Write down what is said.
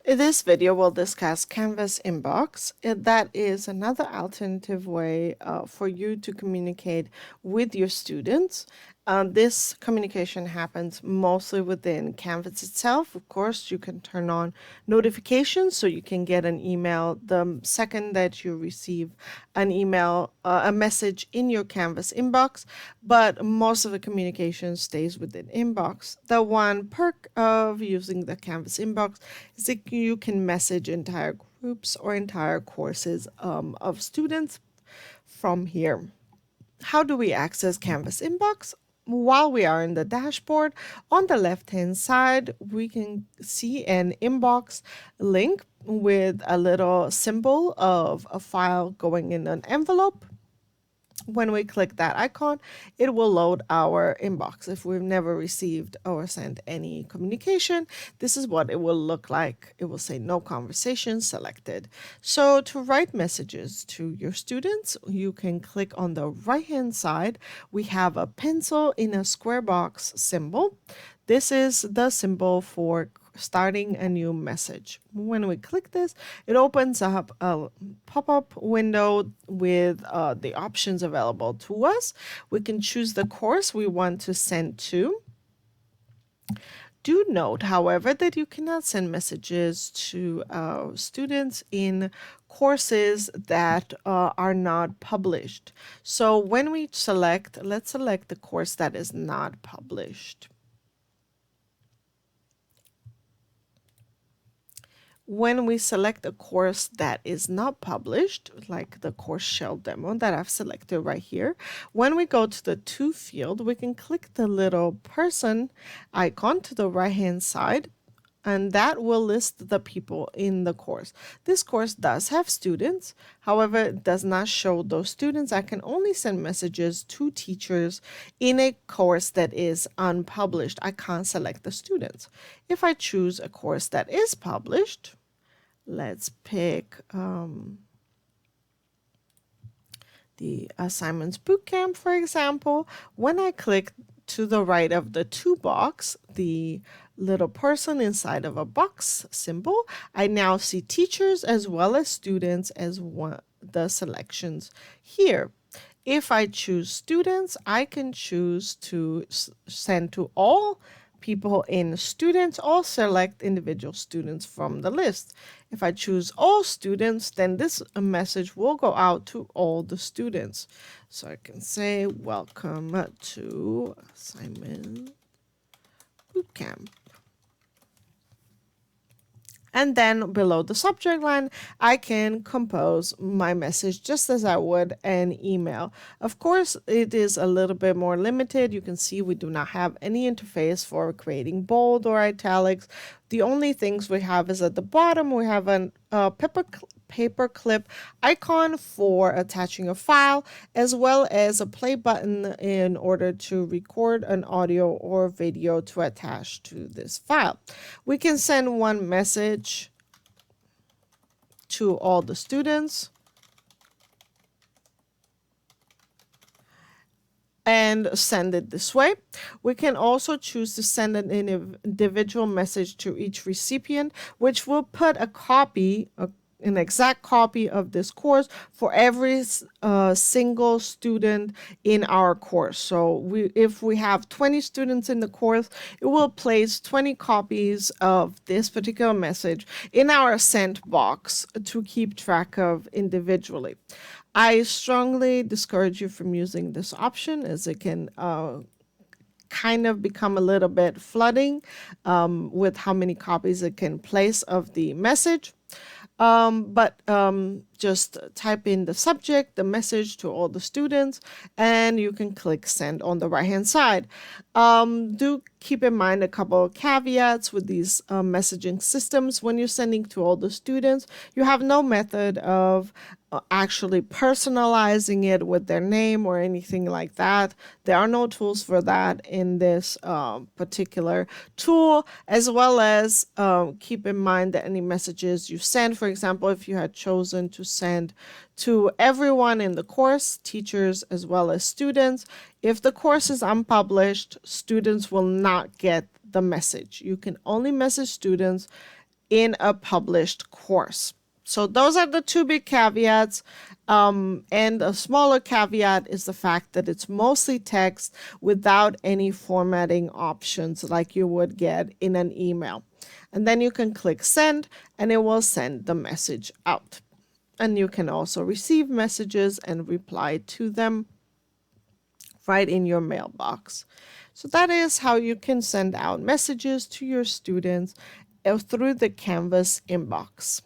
In this video, we'll discuss Canvas Inbox. That is another alternative way for you to communicate with your students. This communication happens mostly within Canvas itself. Of course, you can turn on notifications so you can get an email the second that you receive an email, a message in your Canvas inbox, but most of the communication stays within inbox. The one perk of using the Canvas inbox is that you can message entire groups or entire courses of students from here. How do we access Canvas inbox? While we are in the dashboard, on the left-hand side, we can see an inbox link with a little symbol of a file going in an envelope. When we click that icon, it will load our inbox. If we've never received or sent any communication, this is what it will look like. It will say no conversation selected. So to write messages to your students, you can click on the right-hand side. We have a pencil in a square box symbol. This is the symbol for starting a new message. When we click this, it opens up a pop-up window with the options available to us. We can choose the course we want to send to. Do note, however, that you cannot send messages to students in courses that are not published. So when we select, let's select the course that is not published. When we select a course that is not published, like the course shell demo that I've selected right here, when we go to the to field, we can click the little person icon to the right hand side, and that will list the people in the course. This course does have students, however, it does not show those students. I can only send messages to teachers in a course that is unpublished. I can't select the students. If I choose a course that is published, let's pick the assignments bootcamp, for example. When I click to the right of the to box, the little person inside of a box symbol, I now see teachers as well as students as the selections here. If I choose students, I can choose to send to all people in students or select individual students from the list. If I choose all students, then this message will go out to all the students. So I can say, welcome to assignment bootcamp. And then below the subject line, I can compose my message just as I would an email. Of course, it is a little bit more limited. You can see we do not have any interface for creating bold or italics. The only things we have is at the bottom, we have a paperclip icon for attaching a file, as well as a play button in order to record an audio or video to attach to this file. We can send one message to all the students and send it this way. We can also choose to send an individual message to each recipient, which will put a copy, an exact copy of this course for every single student in our course. So if we have 20 students in the course, it will place 20 copies of this particular message in our sent box to keep track of individually. I strongly discourage you from using this option, as it can kind of become a little bit flooding with how many copies it can place of the message. But just type in the subject, the message to all the students, and you can click send on the right hand side. Do keep in mind a couple of caveats with these messaging systems. When you're sending to all the students, you have no method of actually personalizing it with their name or anything like that. There are no tools for that in this particular tool, as well as keep in mind that any messages you send, for example, if you had chosen to send to everyone in the course, teachers as well as students, if the course is unpublished, students will not get the message. You can only message students in a published course. So those are the two big caveats. And a smaller caveat is the fact that it's mostly text without any formatting options like you would get in an email. And then you can click send and it will send the message out. And you can also receive messages and reply to them right in your mailbox. So that is how you can send out messages to your students through the Canvas inbox.